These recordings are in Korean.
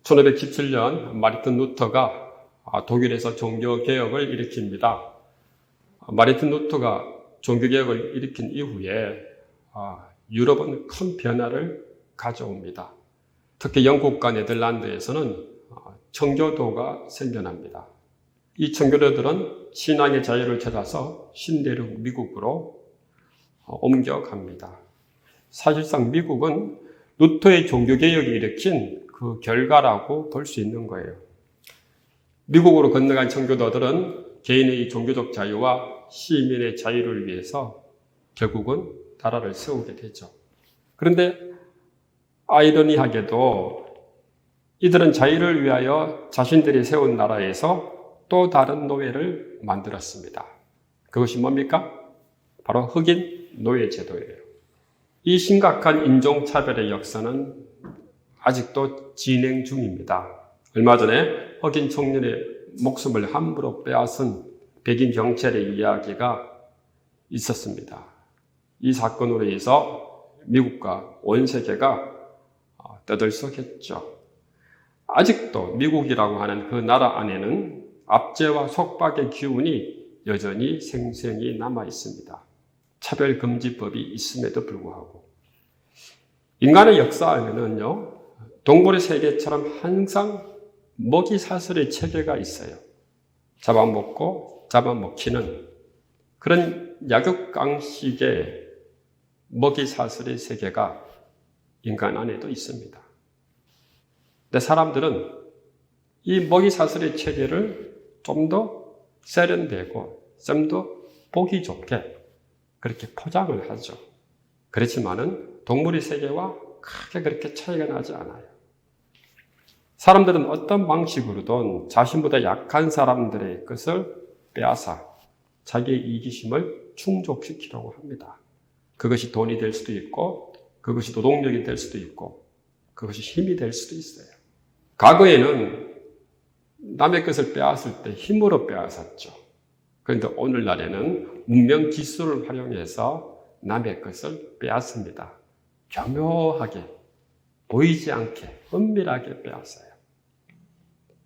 1517년 마르틴 루터가 독일에서 종교개혁을 일으킵니다. 마르틴 루터가 종교개혁을 일으킨 이후에 유럽은 큰 변화를 가져옵니다. 특히 영국과 네덜란드에서는 청교도가 생겨납니다. 이 청교도들은 신앙의 자유를 찾아서 신대륙 미국으로 옮겨갑니다. 사실상 미국은 루터의 종교개혁이 일으킨 그 결과라고 볼 수 있는 거예요. 미국으로 건너간 청교도들은 개인의 종교적 자유와 시민의 자유를 위해서 결국은 나라를 세우게 되죠. 그런데 아이러니하게도 이들은 자유를 위하여 자신들이 세운 나라에서 또 다른 노예를 만들었습니다. 그것이 뭡니까? 바로 흑인 노예 제도예요. 이 심각한 인종차별의 역사는 아직도 진행 중입니다. 얼마 전에 흑인 청년의 목숨을 함부로 빼앗은 백인 경찰의 이야기가 있었습니다. 이 사건으로 인해서 미국과 온 세계가 떠들썩했죠. 아직도 미국이라고 하는 그 나라 안에는 압제와 속박의 기운이 여전히 생생히 남아 있습니다. 차별금지법이 있음에도 불구하고. 인간의 역사에는요, 동물의 세계처럼 항상 먹이사슬의 체계가 있어요. 잡아먹고 잡아먹히는 그런 약육강식의 먹이사슬의 세계가 인간 안에도 있습니다. 근데 사람들은 이 먹이사슬의 체계를 좀 더 세련되고 좀 더 보기 좋게 그렇게 포장을 하죠. 그렇지만은 동물의 세계와 크게 그렇게 차이가 나지 않아요. 사람들은 어떤 방식으로든 자신보다 약한 사람들의 것을 빼앗아 자기의 이기심을 충족시키려고 합니다. 그것이 돈이 될 수도 있고, 그것이 노동력이 될 수도 있고, 그것이 힘이 될 수도 있어요. 과거에는 남의 것을 빼앗을 때 힘으로 빼앗았죠. 그런데 오늘날에는 문명 기술을 활용해서 남의 것을 빼앗습니다. 교묘하게, 보이지 않게, 은밀하게 빼앗아요.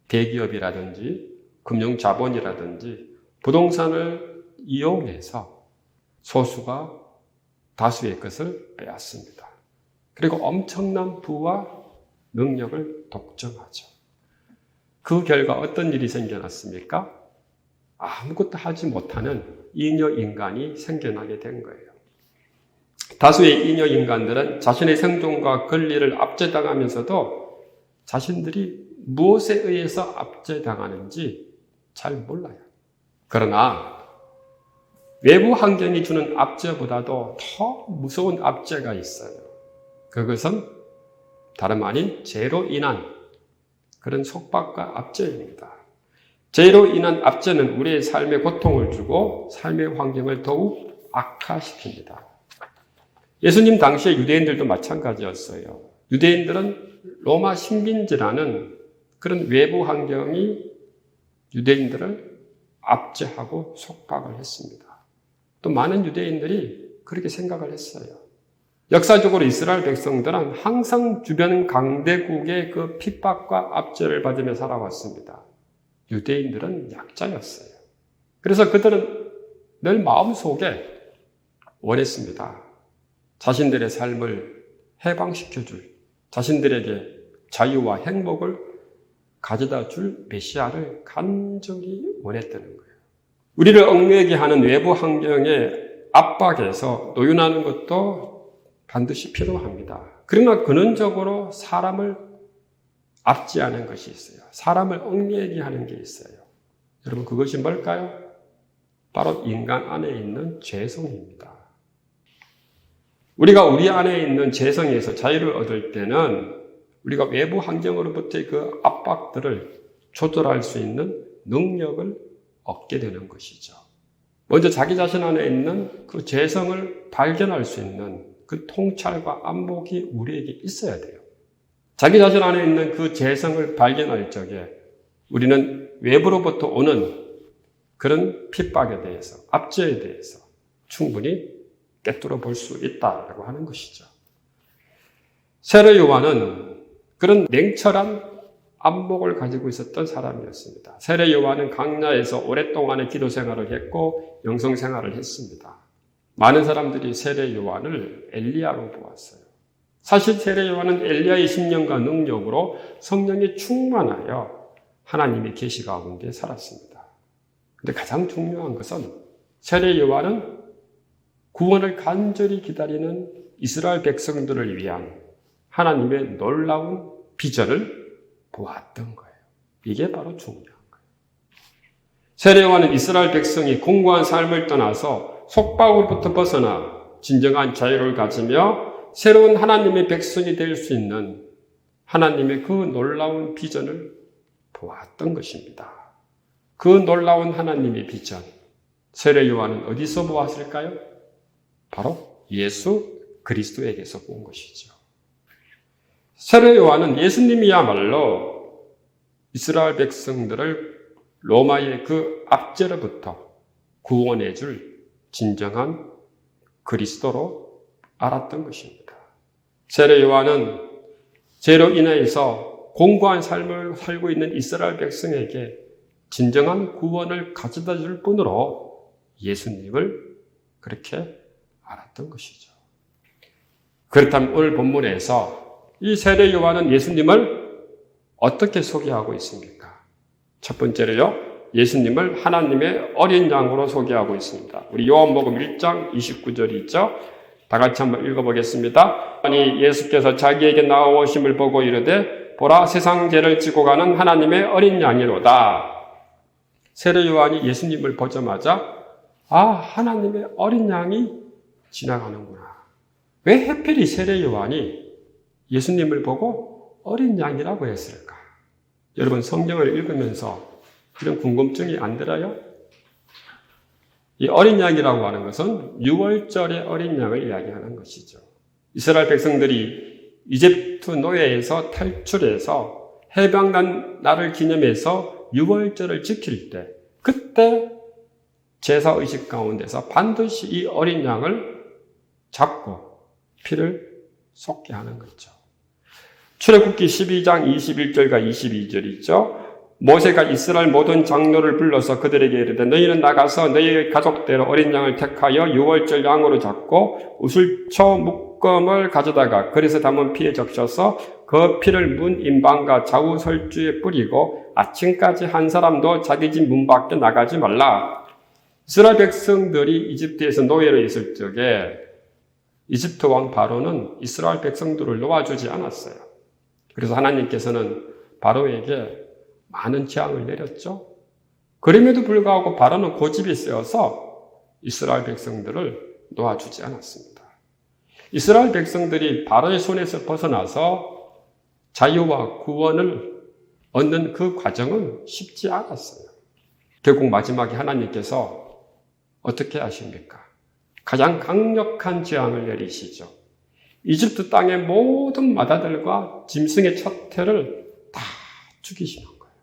대기업이라든지 금융자본이라든지 부동산을 이용해서 소수가 다수의 것을 빼앗습니다. 그리고 엄청난 부와 능력을 독점하죠. 그 결과 어떤 일이 생겨났습니까? 아무것도 하지 못하는 잉여인간이 생겨나게 된 거예요. 다수의 잉여인간들은 자신의 생존과 권리를 압제당하면서도 자신들이 무엇에 의해서 압제당하는지 잘 몰라요. 그러나 외부 환경이 주는 압제보다도 더 무서운 압제가 있어요. 그것은 다름 아닌 죄로 인한 그런 속박과 압제입니다. 죄로 인한 압제는 우리의 삶에 고통을 주고 삶의 환경을 더욱 악화시킵니다. 예수님 당시의 유대인들도 마찬가지였어요. 유대인들은 로마 식민지라는 그런 외부 환경이 유대인들을 압제하고 속박을 했습니다. 또 많은 유대인들이 그렇게 생각을 했어요. 역사적으로 이스라엘 백성들은 항상 주변 강대국의 그 핍박과 압제를 받으며 살아왔습니다. 유대인들은 약자였어요. 그래서 그들은 늘 마음속에 원했습니다. 자신들의 삶을 해방시켜줄, 자신들에게 자유와 행복을 가져다 줄 메시아를 간절히 원했다는 거예요. 우리를 얽매이게 하는 외부 환경의 압박에서 노윤하는 것도 반드시 필요합니다. 그러나 근원적으로 사람을 압제하는 것이 있어요. 사람을 얽매이게 하는 게 있어요. 여러분, 그것이 뭘까요? 바로 인간 안에 있는 죄성입니다. 우리가 우리 안에 있는 죄성에서 자유를 얻을 때는 우리가 외부 환경으로부터의 그 압박들을 조절할 수 있는 능력을 얻게 되는 것이죠. 먼저 자기 자신 안에 있는 그 죄성을 발견할 수 있는 그 통찰과 안목이 우리에게 있어야 돼요. 자기 자신 안에 있는 그 죄성을 발견할 적에 우리는 외부로부터 오는 그런 핍박에 대해서, 압제에 대해서 충분히 꿰뚫어 볼 수 있다라고 하는 것이죠. 세례 요한은 그런 냉철한 안목을 가지고 있었던 사람이었습니다. 세례 요한은 광야에서 오랫동안의 기도 생활을 했고 영성 생활을 했습니다. 많은 사람들이 세례 요한을 엘리야로 보았어요. 사실 세례 요한은 엘리야의 신령과 능력으로 성령이 충만하여 하나님의 계시 가운데 살았습니다. 그런데 가장 중요한 것은 세례 요한은 구원을 간절히 기다리는 이스라엘 백성들을 위한 하나님의 놀라운 비전을 보았던 거예요. 이게 바로 중요한 거예요. 세례 요한은 이스라엘 백성이 공고한 삶을 떠나서 속박으로부터 벗어나 진정한 자유를 가지며 새로운 하나님의 백성이 될 수 있는 하나님의 그 놀라운 비전을 보았던 것입니다. 그 놀라운 하나님의 비전, 세례 요한은 어디서 보았을까요? 바로 예수 그리스도에게서 본 것이죠. 세례 요한은 예수님이야말로 이스라엘 백성들을 로마의 그 압제로부터 구원해 줄 진정한 그리스도로 알았던 것입니다. 세례 요한은 죄로 인해서 공고한 삶을 살고 있는 이스라엘 백성에게 진정한 구원을 가져다 줄 뿐으로 예수님을 그렇게 알았던 것이죠. 그렇다면 오늘 본문에서 이 세례 요한은 예수님을 어떻게 소개하고 있습니까? 첫 번째로요, 예수님을 하나님의 어린 양으로 소개하고 있습니다. 우리 요한복음 1장 29절이 있죠? 다 같이 한번 읽어보겠습니다. 아니 예수께서 자기에게 나오심을 보고 이르되 보라 세상 죄를 지고 가는 하나님의 어린 양이로다. 세례 요한이 예수님을 보자마자 하나님의 어린 양이 지나가는구나. 왜 하필 세례 요한이 예수님을 보고 어린 양이라고 했을까? 여러분 성경을 읽으면서 이런 궁금증이 안 들어요? 이 어린 양이라고 하는 것은 유월절의 어린 양을 이야기하는 것이죠. 이스라엘 백성들이 이집트 노예에서 탈출해서 해방난 날을 기념해서 유월절을 지킬 때 그때 제사의식 가운데서 반드시 이 어린 양을 잡고 피를 쏟게 하는 거죠. 출애굽기 12장 21절과 22절 있죠. 모세가 이스라엘 모든 장로를 불러서 그들에게 이르되 너희는 나가서 너희의 가족대로 어린 양을 택하여 유월절 양으로 잡고 우슬초 묶음을 가져다가 그래서 담은 피에 적셔서 그 피를 문 임방과 좌우 설주에 뿌리고 아침까지 한 사람도 자기 집 문 밖에 나가지 말라. 이스라엘 백성들이 이집트에서 노예로 있을 적에 이집트 왕 바로는 이스라엘 백성들을 놓아주지 않았어요. 그래서 하나님께서는 바로에게 많은 재앙을 내렸죠. 그럼에도 불구하고 바로는 고집이 세어서 이스라엘 백성들을 놓아주지 않았습니다. 이스라엘 백성들이 바로의 손에서 벗어나서 자유와 구원을 얻는 그 과정은 쉽지 않았어요. 결국 마지막에 하나님께서 어떻게 하십니까? 가장 강력한 재앙을 내리시죠. 이집트 땅의 모든 마다들과 짐승의 첫 해를 다 죽이시는 거예요.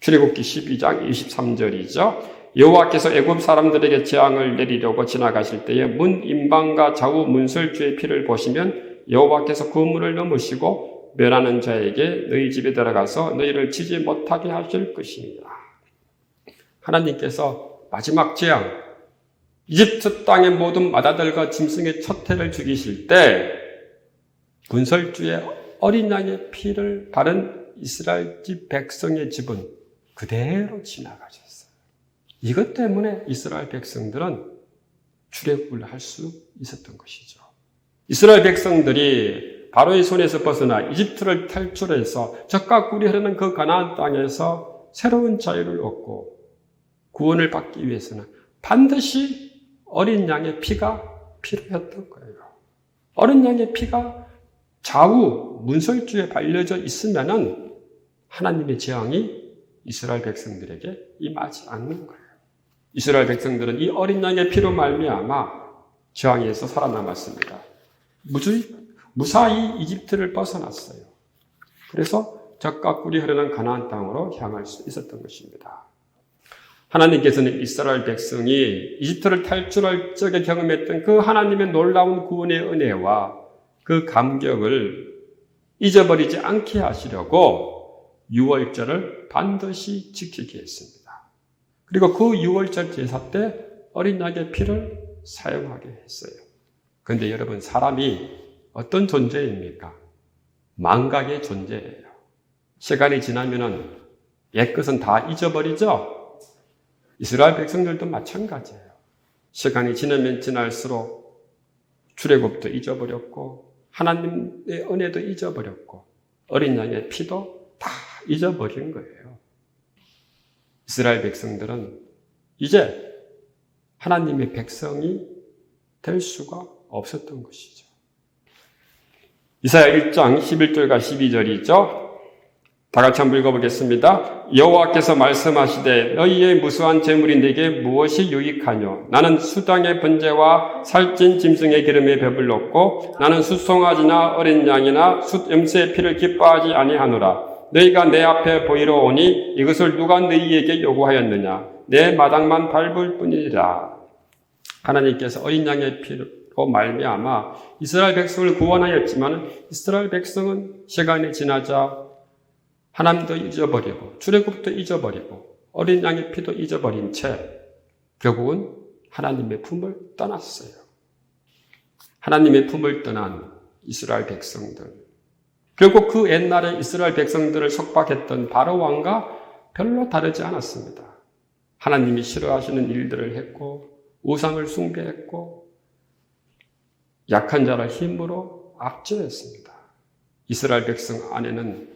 출애굽기 12장 23절이죠. 여호와께서 애굽 사람들에게 재앙을 내리려고 지나가실 때에 문 임방과 좌우 문설주의 피를 보시면 여호와께서 그 문을 넘으시고 멸하는 자에게 너희 집에 들어가서 너희를 치지 못하게 하실 것입니다. 하나님께서 마지막 재앙, 이집트 땅의 모든 마다들과 짐승의 첫 해를 죽이실 때 문설주의 어린 양의 피를 바른 이스라엘 집 백성의 집은 그대로 지나가셨어요. 이것 때문에 이스라엘 백성들은 출애굽을 할 수 있었던 것이죠. 이스라엘 백성들이 바로의 손에서 벗어나 이집트를 탈출해서 젖과 꿀이 흐르는 그 가나안 땅에서 새로운 자유를 얻고 구원을 받기 위해서는 반드시 어린 양의 피가 필요했던 거예요. 어린 양의 피가 좌우 문설주에 발려져 있으면은 하나님의 재앙이 이스라엘 백성들에게 임하지 않는 거예요. 이스라엘 백성들은 이 어린 양의 피로 말미암아 재앙에서 살아남았습니다. 무사히 이집트를 벗어났어요. 그래서 젖과 꿀이 흐르는 가나안 땅으로 향할 수 있었던 것입니다. 하나님께서는 이스라엘 백성이 이집트를 탈출할 적에 경험했던 그 하나님의 놀라운 구원의 은혜와 그 감격을 잊어버리지 않게 하시려고 유월절을 반드시 지키게 했습니다. 그리고 그 유월절 제사 때 어린 양의 피를 사용하게 했어요. 그런데 여러분, 사람이 어떤 존재입니까? 망각의 존재예요. 시간이 지나면은 옛것은 다 잊어버리죠? 이스라엘 백성들도 마찬가지예요. 시간이 지나면 지날수록 출애굽도 잊어버렸고 하나님의 은혜도 잊어버렸고 어린 양의 피도 다 잊어버린 거예요. 이스라엘 백성들은 이제 하나님의 백성이 될 수가 없었던 것이죠. 이사야 1장 11절과 12절이죠. 다 같이 한번 읽어보겠습니다. 여호와께서 말씀하시되 너희의 무수한 재물이 내게 무엇이 유익하뇨? 나는 수당의 번제와 살찐 짐승의 기름에 배불렀고 나는 숫송아지나 어린 양이나 숫염새의 피를 기뻐하지 아니하노라. 너희가 내 앞에 보이러 오니 이것을 누가 너희에게 요구하였느냐? 내 마당만 밟을 뿐이라. 하나님께서 어린 양의 피로 말미암아 이스라엘 백성을 구원하였지만 이스라엘 백성은 시간이 지나자 하나님도 잊어버리고 출애굽도 잊어버리고 어린 양의 피도 잊어버린 채 결국은 하나님의 품을 떠났어요. 하나님의 품을 떠난 이스라엘 백성들. 결국 그 옛날에 이스라엘 백성들을 속박했던 바로 왕과 별로 다르지 않았습니다. 하나님이 싫어하시는 일들을 했고 우상을 숭배했고 약한 자를 힘으로 압제했습니다. 이스라엘 백성 안에는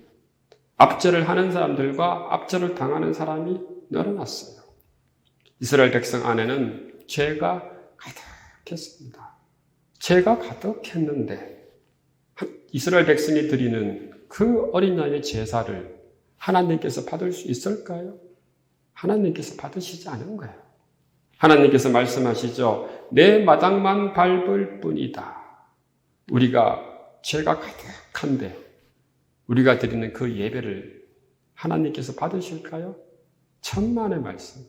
압제를 하는 사람들과 압제를 당하는 사람이 늘어났어요. 이스라엘 백성 안에는 죄가 가득했습니다. 죄가 가득했는데 이스라엘 백성이 드리는 그 어린 양의 제사를 하나님께서 받을 수 있을까요? 하나님께서 받으시지 않은 거예요. 하나님께서 말씀하시죠. 내 마당만 밟을 뿐이다. 우리가 죄가 가득한데 우리가 드리는 그 예배를 하나님께서 받으실까요? 천만의 말씀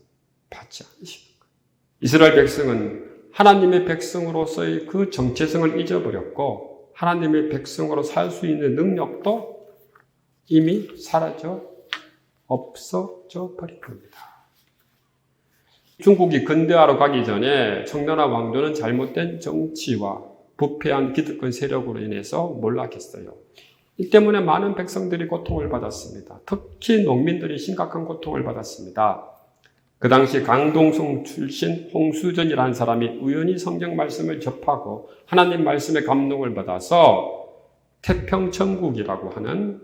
받지 않으시는 거예요. 이스라엘 백성은 하나님의 백성으로서의 그 정체성을 잊어버렸고 하나님의 백성으로 살 수 있는 능력도 이미 사라져 없어져 버린 겁니다. 중국이 근대화로 가기 전에 청나라 왕조는 잘못된 정치와 부패한 기득권 세력으로 인해서 몰락했어요. 이 때문에 많은 백성들이 고통을 받았습니다. 특히 농민들이 심각한 고통을 받았습니다. 그 당시 강동성 출신 홍수전이라는 사람이 우연히 성경 말씀을 접하고 하나님 말씀에 감동을 받아서 태평천국이라고 하는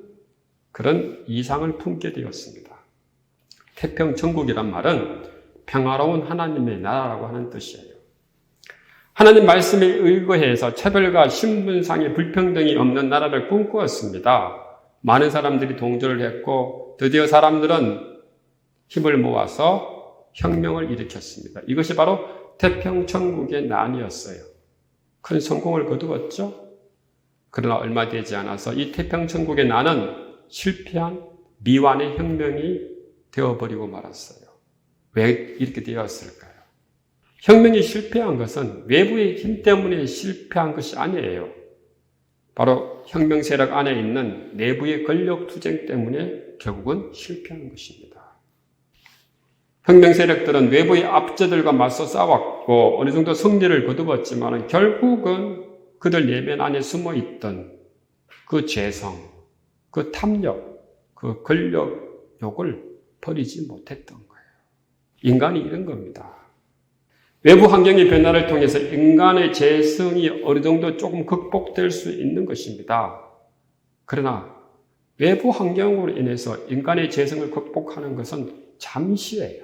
그런 이상을 품게 되었습니다. 태평천국이란 말은 평화로운 하나님의 나라라고 하는 뜻이에요. 하나님 말씀에 의거해서 차별과 신분상의 불평등이 없는 나라를 꿈꾸었습니다. 많은 사람들이 동조를 했고 드디어 사람들은 힘을 모아서 혁명을 일으켰습니다. 이것이 바로 태평천국의 난이었어요. 큰 성공을 거두었죠. 그러나 얼마 되지 않아서 이 태평천국의 난은 실패한 미완의 혁명이 되어버리고 말았어요. 왜 이렇게 되었을까요? 혁명이 실패한 것은 외부의 힘 때문에 실패한 것이 아니에요. 바로 혁명 세력 안에 있는 내부의 권력 투쟁 때문에 결국은 실패한 것입니다. 혁명 세력들은 외부의 압제들과 맞서 싸웠고 어느 정도 승리를 거두었지만 결국은 그들 내면 안에 숨어있던 그 죄성, 그 탐욕, 그 권력욕을 버리지 못했던 거예요. 인간이 이런 겁니다. 외부 환경의 변화를 통해서 인간의 죄성이 어느 정도 조금 극복될 수 있는 것입니다. 그러나 외부 환경으로 인해서 인간의 죄성을 극복하는 것은 잠시예요.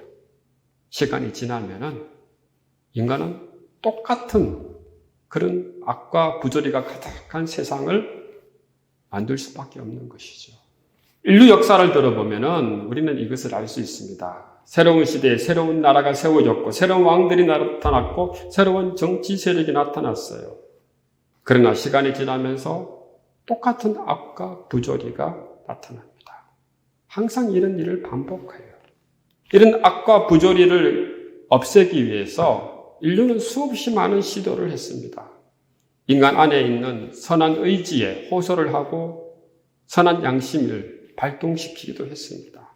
시간이 지나면은 인간은 똑같은 그런 악과 부조리가 가득한 세상을 만들 수밖에 없는 것이죠. 인류 역사를 들어보면은 우리는 이것을 알 수 있습니다. 새로운 시대에 새로운 나라가 세워졌고 새로운 왕들이 나타났고 새로운 정치 세력이 나타났어요. 그러나 시간이 지나면서 똑같은 악과 부조리가 나타납니다. 항상 이런 일을 반복해요. 이런 악과 부조리를 없애기 위해서 인류는 수없이 많은 시도를 했습니다. 인간 안에 있는 선한 의지에 호소를 하고 선한 양심을 발동시키기도 했습니다.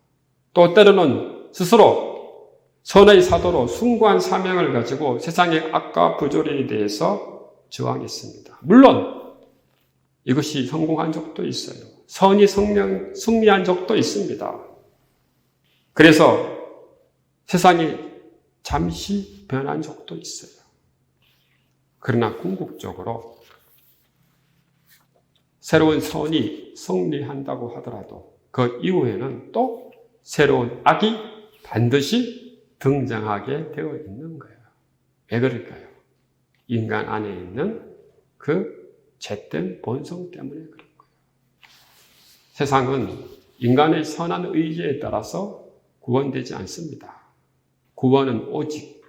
또 때로는 스스로 선의 사도로 숭고한 사명을 가지고 세상의 악과 부조리에 대해서 저항했습니다. 물론 이것이 성공한 적도 있어요. 선이 승리한 적도 있습니다. 그래서 세상이 잠시 변한 적도 있어요. 그러나 궁극적으로 새로운 선이 승리한다고 하더라도 그 이후에는 또 새로운 악이 반드시 등장하게 되어 있는 거예요. 왜 그럴까요? 인간 안에 있는 그 죄된 본성 때문에 그런 거예요. 세상은 인간의 선한 의지에 따라서 구원되지 않습니다. 구원은 오직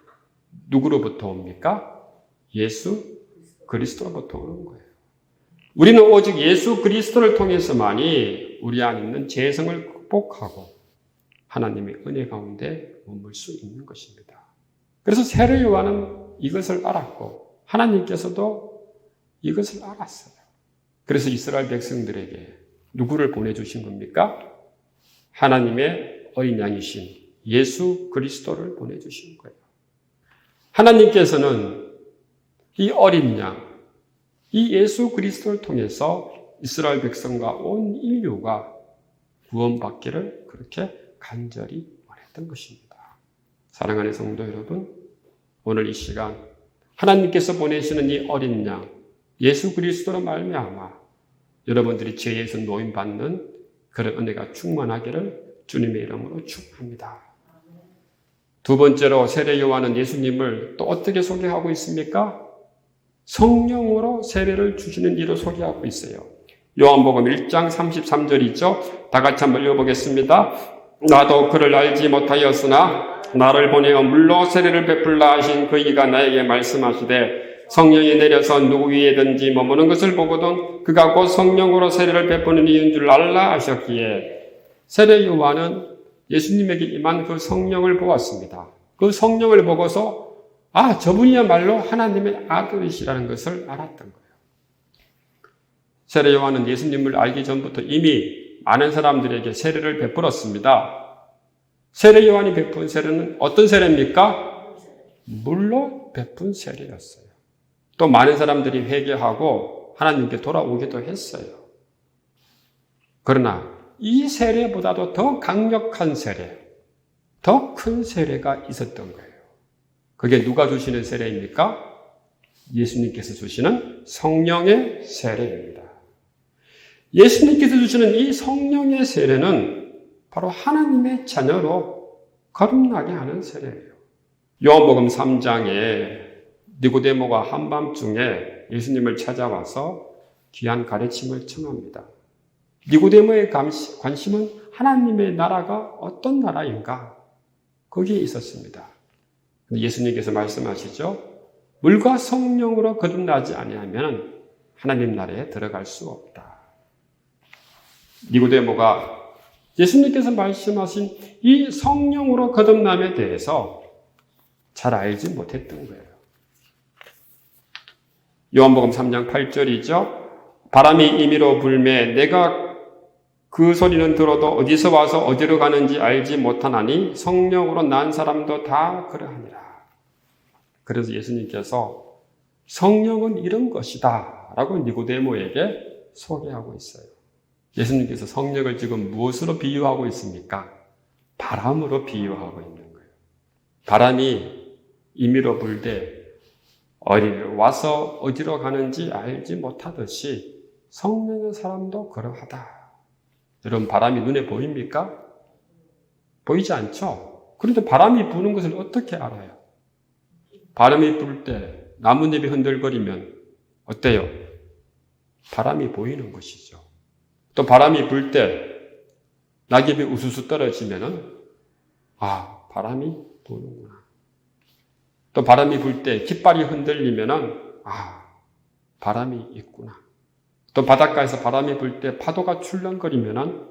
누구로부터 옵니까? 예수 그리스도로부터 오는 거예요. 우리는 오직 예수 그리스도를 통해서만이 우리 안에 있는 죄성을 극복하고 하나님의 은혜 가운데 머물 수 있는 것입니다. 그래서 세례 요한은 이것을 알았고 하나님께서도 이것을 알았어요. 그래서 이스라엘 백성들에게 누구를 보내주신 겁니까? 하나님의 어린 양이신 예수 그리스도를 보내주신 거예요. 하나님께서는 이 어린 양, 이 예수 그리스도를 통해서 이스라엘 백성과 온 인류가 구원받기를 그렇게 간절히 원했던 것입니다. 사랑하는 성도 여러분, 오늘 이 시간 하나님께서 보내시는 이 어린 양, 예수 그리스도로 말미암아 여러분들이 죄에서 노임받는 그런 은혜가 충만하기를 주님의 이름으로 축복합니다. 두 번째로 세례 요한은 예수님을 또 어떻게 소개하고 있습니까? 성령으로 세례를 주시는 이로 소개하고 있어요. 요한복음 1장 33절이죠. 다 같이 한번 읽어보겠습니다. 나도 그를 알지 못하였으나 나를 보내어 물로 세례를 베풀라 하신 그 이가 나에게 말씀하시되 성령이 내려서 누구 위에든지 머무는 것을 보거든 그가 곧 성령으로 세례를 베푸는 이인 줄 알라 하셨기에 세례 요한은 예수님에게 임한 그 성령을 보았습니다. 그 성령을 보고서 저분이야말로 하나님의 아들이시라는 것을 알았던 거예요. 세례 요한은 예수님을 알기 전부터 이미 많은 사람들에게 세례를 베풀었습니다. 세례 요한이 베푼 세례는 어떤 세례입니까? 물로 베푼 세례였어요. 또 많은 사람들이 회개하고 하나님께 돌아오기도 했어요. 그러나 이 세례보다도 더 강력한 세례, 더 큰 세례가 있었던 거예요. 그게 누가 주시는 세례입니까? 예수님께서 주시는 성령의 세례입니다. 예수님께서 주시는 이 성령의 세례는 바로 하나님의 자녀로 거듭나게 하는 세례예요. 요한복음 3장에 니고데모가 한밤중에 예수님을 찾아와서 귀한 가르침을 청합니다. 니고데모의 관심은 하나님의 나라가 어떤 나라인가? 거기에 있었습니다. 예수님께서 말씀하시죠. 물과 성령으로 거듭나지 아니하면 하나님 나라에 들어갈 수 없다. 니고데모가 예수님께서 말씀하신 이 성령으로 거듭남에 대해서 잘 알지 못했던 거예요. 요한복음 3장 8절이죠. 바람이 임의로 불매 내가 그 소리는 들어도 어디서 와서 어디로 가는지 알지 못하나니 성령으로 난 사람도 다 그러하니라. 그래서 예수님께서 성령은 이런 것이다 라고 니고데모에게 소개하고 있어요. 예수님께서 성령을 지금 무엇으로 비유하고 있습니까? 바람으로 비유하고 있는 거예요. 바람이 임의로 불 때 와서 어디로 가는지 알지 못하듯이 성령의 사람도 그러하다. 여러분, 바람이 눈에 보입니까? 보이지 않죠? 그런데 바람이 부는 것을 어떻게 알아요? 바람이 불 때 나뭇잎이 흔들거리면 어때요? 바람이 보이는 것이죠. 또 바람이 불 때 낙엽이 우수수 떨어지면은 바람이 부는구나. 또 바람이 불 때 깃발이 흔들리면은 바람이 있구나. 또 바닷가에서 바람이 불 때 파도가 출렁거리면은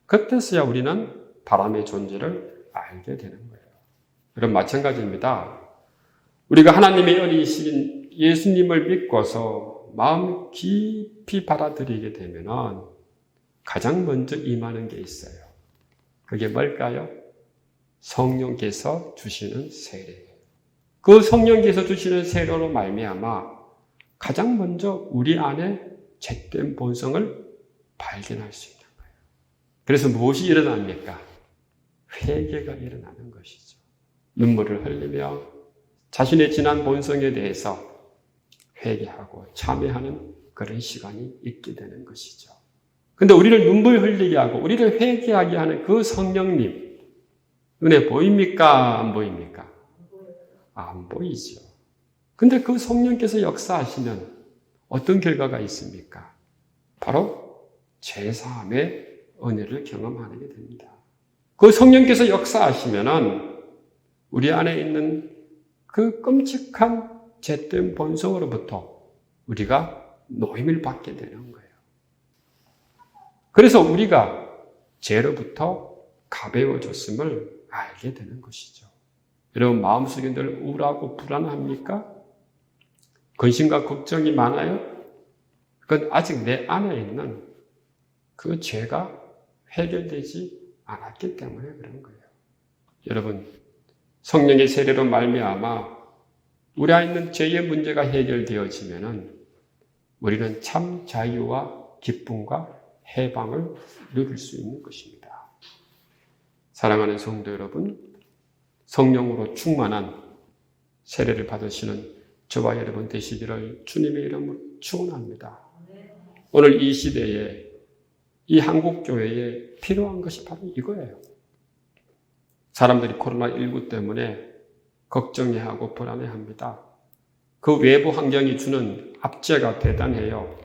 그때서야 우리는 바람의 존재를 알게 되는 거예요. 여러분, 마찬가지입니다. 우리가 하나님의 어리신 예수님을 믿고서 마음 깊이 받아들이게 되면은 가장 먼저 임하는 게 있어요. 그게 뭘까요? 성령께서 주시는 세례예요. 그 성령께서 주시는 세례로 말미암아 가장 먼저 우리 안에 잿된 본성을 발견할 수 있는 거예요. 그래서 무엇이 일어납니까? 회개가 일어나는 것이죠. 눈물을 흘리며 자신의 지난 본성에 대해서 회개하고 참회하는 그런 시간이 있게 되는 것이죠. 근데 우리를 눈물 흘리게 하고 우리를 회개하게 하는 그 성령님 눈에 보입니까? 안 보입니까? 안 보이죠. 근데 그 성령께서 역사하시면 어떤 결과가 있습니까? 바로 죄사함의 은혜를 경험하게 됩니다. 그 성령께서 역사하시면은 우리 안에 있는 그 끔찍한 잿된 본성으로부터 우리가 노임을 받게 되는 거예요. 그래서 우리가 죄로부터 가벼워졌음을 알게 되는 것이죠. 여러분 마음속에 늘 우울하고 불안합니까? 근심과 걱정이 많아요? 그건 아직 내 안에 있는 그 죄가 해결되지 않았기 때문에 그런 거예요. 여러분 성령의 세례로 말미암아 우리 안에 있는 죄의 문제가 해결되어지면은 우리는 참 자유와 기쁨과 해방을 누릴 수 있는 것입니다. 사랑하는 성도 여러분, 성령으로 충만한 세례를 받으시는 저와 여러분 되시기를 주님의 이름으로 축원합니다. 오늘 이 시대에 이 한국교회에 필요한 것이 바로 이거예요. 사람들이 코로나19 때문에 걱정해하고 불안해합니다. 그 외부 환경이 주는 압제가 대단해요.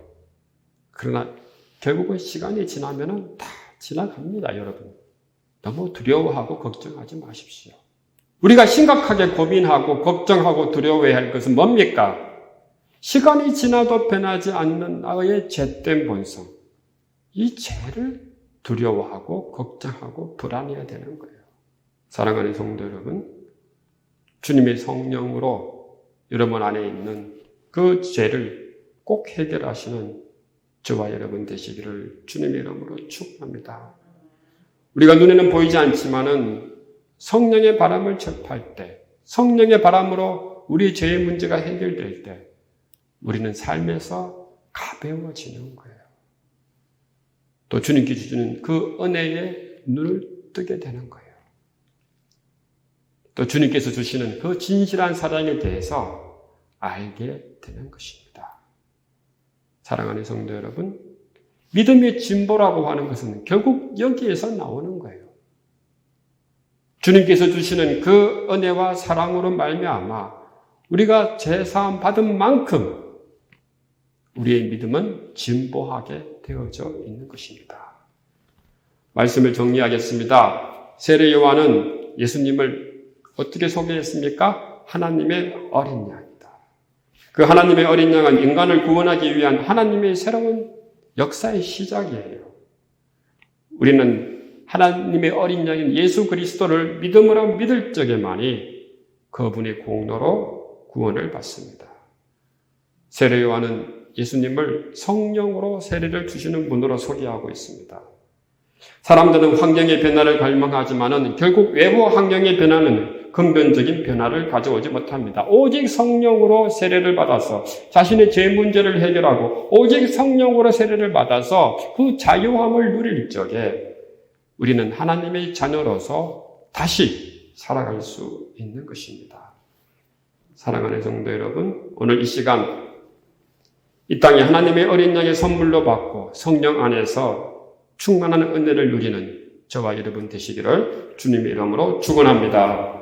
그러나 결국은 시간이 지나면 다 지나갑니다, 여러분. 너무 두려워하고 걱정하지 마십시오. 우리가 심각하게 고민하고 걱정하고 두려워해야 할 것은 뭡니까? 시간이 지나도 변하지 않는 나의 죄된 본성. 이 죄를 두려워하고 걱정하고 불안해야 되는 거예요. 사랑하는 성도 여러분, 주님의 성령으로 여러분 안에 있는 그 죄를 꼭 해결하시는 저와 여러분 되시기를 주님의 이름으로 축원합니다. 우리가 눈에는 보이지 않지만은 성령의 바람을 접할 때, 성령의 바람으로 우리 죄의 문제가 해결될 때 우리는 삶에서 가벼워지는 거예요. 또 주님께 주시는 그 은혜에 눈을 뜨게 되는 거예요. 또 주님께서 주시는 그 진실한 사랑에 대해서 알게 되는 것입니다. 사랑하는 성도 여러분, 믿음의 진보라고 하는 것은 결국 여기에서 나오는 거예요. 주님께서 주시는 그 은혜와 사랑으로 말미암아 우리가 죄사함 받은 만큼 우리의 믿음은 진보하게 되어져 있는 것입니다. 말씀을 정리하겠습니다. 세례 요한은 예수님을 어떻게 소개했습니까? 하나님의 어린 양이다. 그 하나님의 어린 양은 인간을 구원하기 위한 하나님의 새로운 역사의 시작이에요. 우리는 하나님의 어린 양인 예수 그리스도를 믿음으로 믿을 적에만이 그분의 공로로 구원을 받습니다. 세례 요한은 예수님을 성령으로 세례를 주시는 분으로 소개하고 있습니다. 사람들은 환경의 변화를 갈망하지만은 결국 외부 환경의 변화는 근본적인 변화를 가져오지 못합니다. 오직 성령으로 세례를 받아서 자신의 죄 문제를 해결하고 오직 성령으로 세례를 받아서 그 자유함을 누릴 적에 우리는 하나님의 자녀로서 다시 살아갈 수 있는 것입니다. 사랑하는 성도 여러분, 오늘 이 시간 이 땅에 하나님의 어린 양의 선물로 받고 성령 안에서 충만한 은혜를 누리는 저와 여러분 되시기를 주님의 이름으로 축원합니다.